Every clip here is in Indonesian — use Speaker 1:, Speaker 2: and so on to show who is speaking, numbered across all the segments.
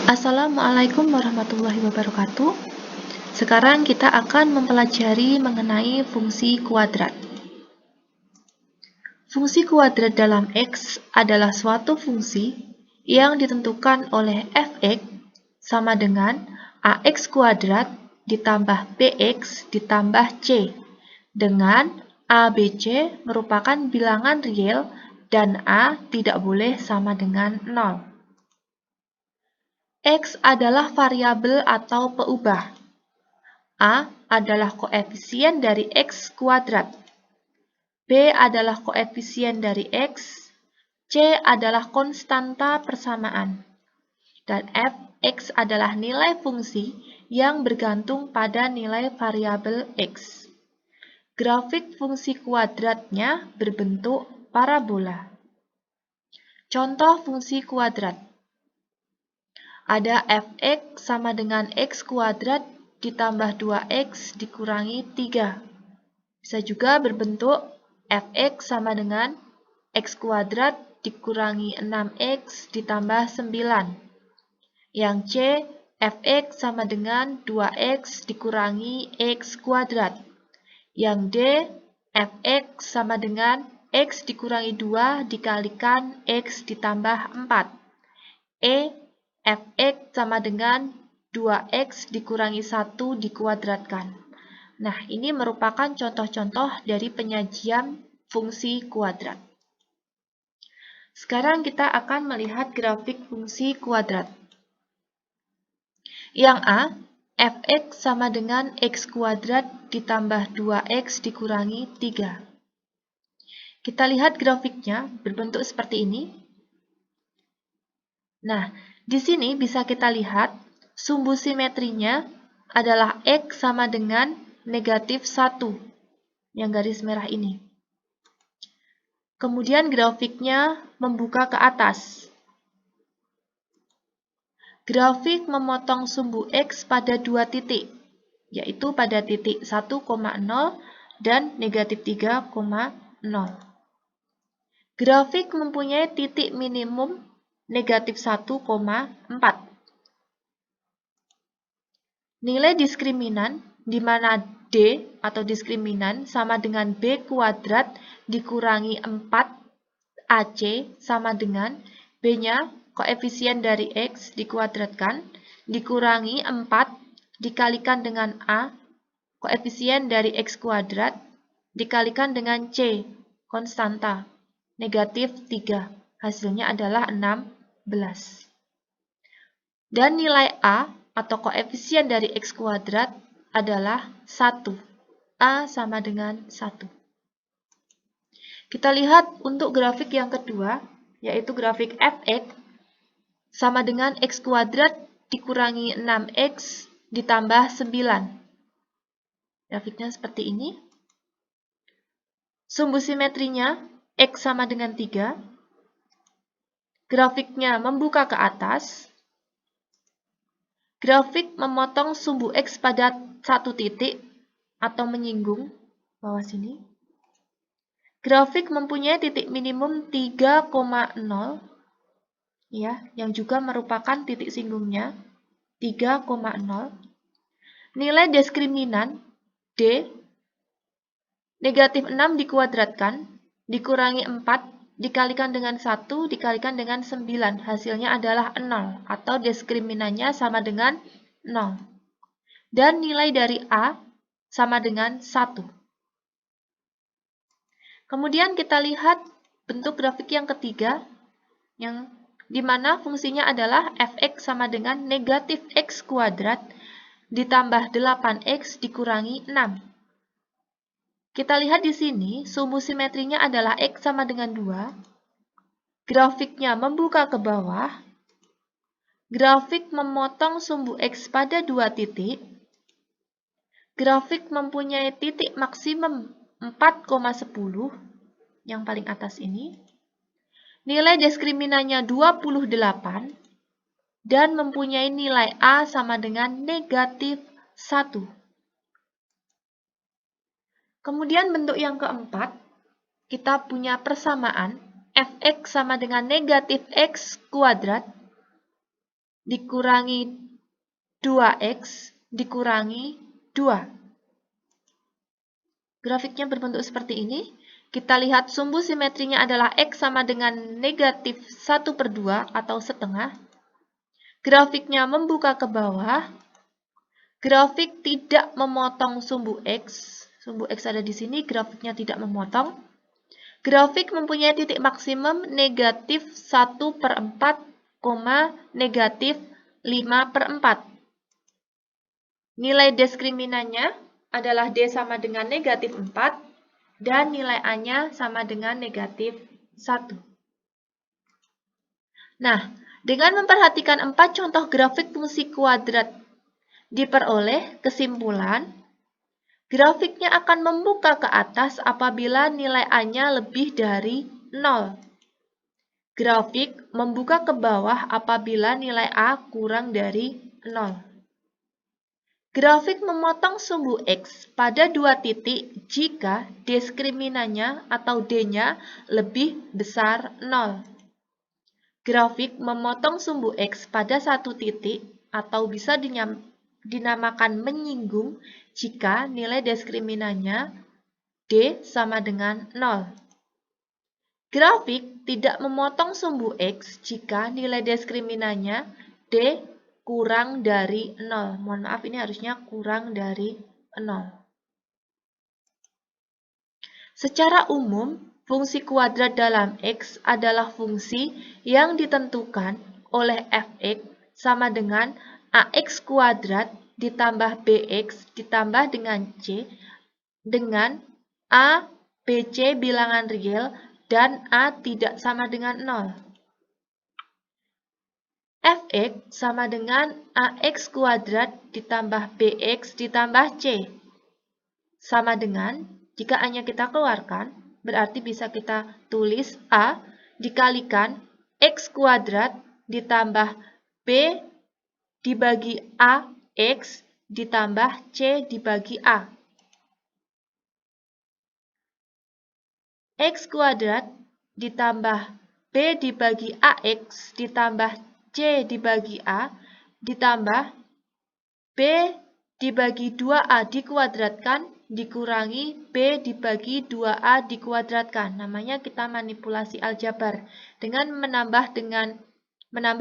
Speaker 1: Assalamualaikum warahmatullahi wabarakatuh. Sekarang kita akan mempelajari mengenai fungsi kuadrat. Fungsi kuadrat dalam X adalah suatu fungsi yang ditentukan oleh f(x) sama dengan ax kuadrat ditambah bx ditambah c, dengan a, b, c merupakan bilangan real dan a tidak boleh sama dengan 0. X adalah variabel atau peubah. A adalah koefisien dari X kuadrat. B adalah koefisien dari X. C adalah konstanta persamaan. Dan F, X adalah nilai fungsi yang bergantung pada nilai variabel X. Grafik fungsi kuadratnya berbentuk parabola. Contoh fungsi kuadrat. Ada f(x) sama dengan x kuadrat ditambah 2x dikurangi 3. Bisa juga berbentuk f(x) sama dengan x kuadrat dikurangi 6x ditambah 9. Yang C, f(x) sama dengan 2x dikurangi x kuadrat. Yang D, f(x) sama dengan x dikurangi 2 dikalikan x ditambah 4. E, f(x) sama dengan 2x dikurangi 1 dikuadratkan. Nah, ini merupakan contoh-contoh dari penyajian fungsi kuadrat. Sekarang kita akan melihat grafik fungsi kuadrat. Yang A, f(x) sama dengan x kuadrat ditambah 2x dikurangi 3. Kita lihat grafiknya berbentuk seperti ini. Nah, di sini bisa kita lihat sumbu simetrinya adalah X sama dengan negatif 1, yang garis merah ini. Kemudian grafiknya membuka ke atas. Grafik memotong sumbu X pada dua titik, yaitu pada titik 1,0 dan negatif 3,0. Grafik mempunyai titik minimum negatif 1,4. Nilai diskriminan di mana D atau diskriminan sama dengan B kuadrat dikurangi 4 AC sama dengan B-nya koefisien dari X dikuadratkan dikurangi 4 dikalikan dengan A koefisien dari X kuadrat dikalikan dengan C konstanta negatif 3. Hasilnya adalah 16. Dan nilai A atau koefisien dari X kuadrat adalah 1. A sama dengan 1. Kita lihat untuk grafik yang kedua, yaitu grafik f(x) sama dengan X kuadrat dikurangi 6X ditambah 9. Grafiknya seperti ini. Sumbu simetrinya X sama dengan 3. Grafiknya membuka ke atas. Grafik memotong sumbu X pada satu titik atau menyinggung bawah sini. Grafik mempunyai titik minimum 3,0 ya, yang juga merupakan titik singgungnya 3,0. Nilai diskriminan D negatif 6 dikuadratkan dikurangi 4 dikalikan dengan 1 dikalikan dengan 9. Hasilnya adalah 0 atau diskriminannya sama dengan 0. Dan nilai dari A sama dengan 1. Kemudian kita lihat bentuk grafik yang ketiga, yang dimana fungsinya adalah f(x) sama dengan negatif x kuadrat ditambah 8x dikurangi 6. Kita lihat di sini, sumbu simetrinya adalah X sama dengan 2. Grafiknya membuka ke bawah. Grafik memotong sumbu X pada 2 titik. Grafik mempunyai titik maksimum 4,10, yang paling atas ini. Nilai diskriminannya 28, dan mempunyai nilai A sama dengan negatif 1. Kemudian bentuk yang keempat, kita punya persamaan f(x) sama dengan negatif x kuadrat dikurangi 2X dikurangi 2. Grafiknya berbentuk seperti ini. Kita lihat sumbu simetrinya adalah X sama dengan negatif 1/2 atau setengah. Grafiknya membuka ke bawah. Grafik tidak memotong sumbu X. Sumbu X ada di sini, grafiknya tidak memotong. Grafik mempunyai titik maksimum negatif 1/4, negatif 5/4. Nilai diskriminannya adalah D sama dengan negatif 4 dan nilai A-nya sama dengan negatif 1. Nah, dengan memperhatikan 4 contoh grafik fungsi kuadrat diperoleh kesimpulan, grafiknya akan membuka ke atas apabila nilai A-nya lebih dari 0. Grafik membuka ke bawah apabila nilai A kurang dari 0. Grafik memotong sumbu X pada 2 titik jika diskriminannya atau D-nya lebih besar 0. Grafik memotong sumbu X pada 1 titik atau bisa dinamakan menyinggung jika nilai diskriminannya D sama dengan 0. Grafik tidak memotong sumbu X jika nilai diskriminannya D kurang dari 0. Mohon maaf, ini harusnya kurang dari 0. Secara umum, fungsi kuadrat dalam X adalah fungsi yang ditentukan oleh f(x) sama dengan ax kuadrat ditambah bx ditambah dengan c dengan a, bc bilangan real dan a tidak sama dengan 0. f(x) sama dengan ax kuadrat ditambah bx ditambah c. Sama dengan, jika A-nya kita keluarkan, berarti bisa kita tulis A dikalikan x kuadrat ditambah b dibagi ax ditambah c dibagi a. X kuadrat ditambah b dibagi ax ditambah c dibagi a ditambah b dibagi 2a dikuadratkan dikurangi b dibagi 2a dikuadratkan. Namanya kita manipulasi aljabar dengan menambah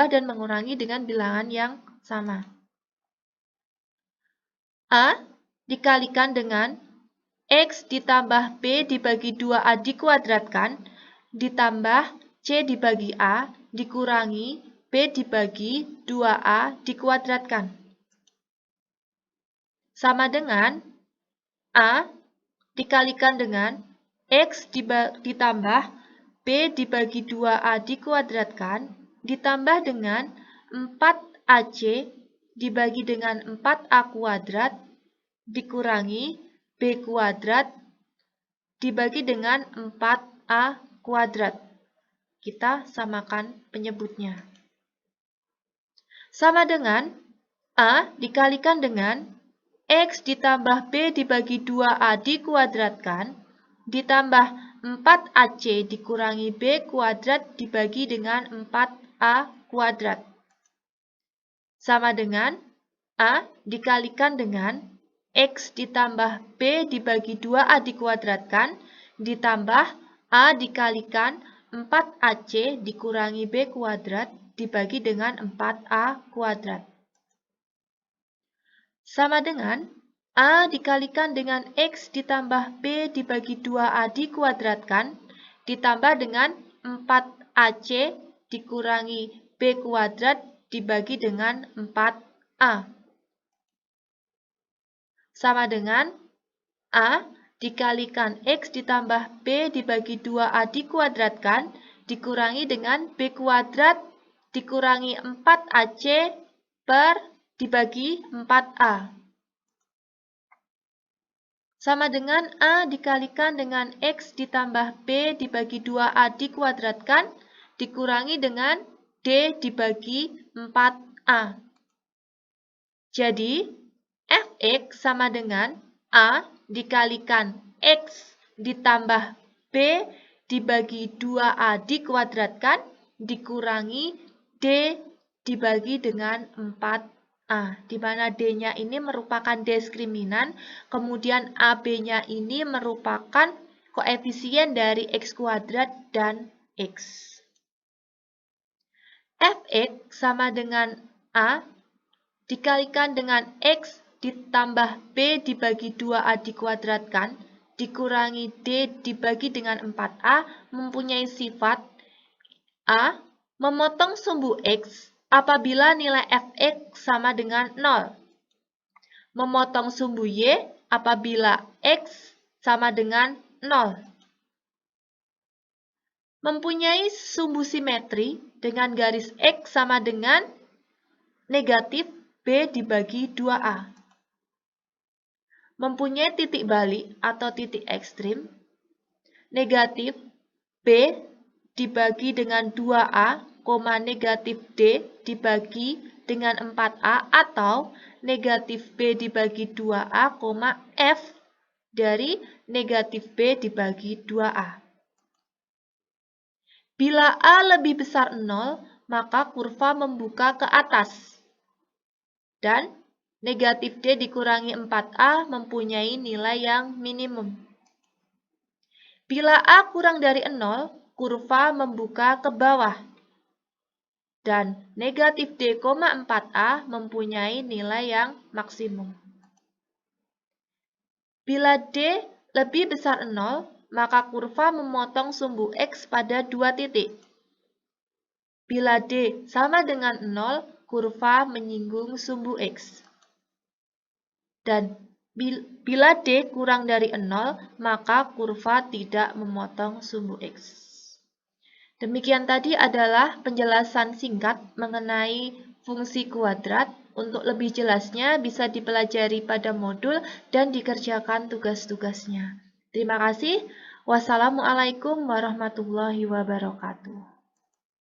Speaker 1: dan mengurangi dengan bilangan yang sama. A dikalikan dengan X ditambah B dibagi 2A dikuadratkan, ditambah C dibagi A, dikurangi B dibagi 2A dikuadratkan. Sama dengan A dikalikan dengan X ditambah B dibagi 2A dikuadratkan, ditambah dengan 4AC dibagi dengan 4A kuadrat, dikurangi B kuadrat dibagi dengan 4A kuadrat. Kita samakan penyebutnya. Sama dengan A dikalikan dengan X ditambah B dibagi 2A dikuadratkan, ditambah 4AC dikurangi B kuadrat dibagi dengan 4A kuadrat. Sama dengan A dikalikan dengan X ditambah B dibagi 2A dikuadratkan, ditambah A dikalikan 4AC dikurangi B kuadrat dibagi dengan 4A kuadrat. Sama dengan A dikalikan dengan X ditambah B dibagi 2A dikuadratkan, ditambah dengan 4AC dikurangi B kuadrat dibagi dengan 4A. Sama dengan A dikalikan X ditambah B dibagi 2A dikuadratkan dikurangi dengan B kuadrat dikurangi 4AC dibagi 4A. Sama dengan A dikalikan dengan X ditambah B dibagi 2A dikuadratkan dikurangi dengan D dibagi 4A. Jadi, f(x) sama dengan A dikalikan X ditambah B dibagi 2A dikuadratkan dikurangi D dibagi dengan 4A, di mana D-nya ini merupakan diskriminan, kemudian AB-nya ini merupakan koefisien dari X kuadrat dan X. Fx sama dengan A dikalikan dengan X ditambah B dibagi 2A dikuadratkan, dikurangi D dibagi dengan 4A mempunyai sifat A. Memotong sumbu X apabila nilai Fx sama dengan 0. Memotong sumbu Y apabila X sama dengan 0. Mempunyai sumbu simetri dengan garis X sama dengan negatif B dibagi 2A. Mempunyai titik balik atau titik ekstrim, negatif B dibagi dengan 2A, negatif D dibagi dengan 4A, atau negatif B dibagi 2A, F dari negatif B dibagi 2A. Bila A lebih besar 0, maka kurva membuka ke atas. Dan negatif D dikurangi 4A mempunyai nilai yang minimum. Bila A kurang dari 0, kurva membuka ke bawah. Dan negatif D, 4A mempunyai nilai yang maksimum. Bila D lebih besar 0, maka kurva memotong sumbu X pada 2 titik. Bila D sama dengan 0, kurva menyinggung sumbu X. Dan bila D kurang dari 0, maka kurva tidak memotong sumbu X. Demikian tadi adalah penjelasan singkat mengenai fungsi kuadrat. Untuk lebih jelasnya bisa dipelajari pada modul dan dikerjakan tugas-tugasnya. Terima kasih. Wassalamualaikum warahmatullahi wabarakatuh.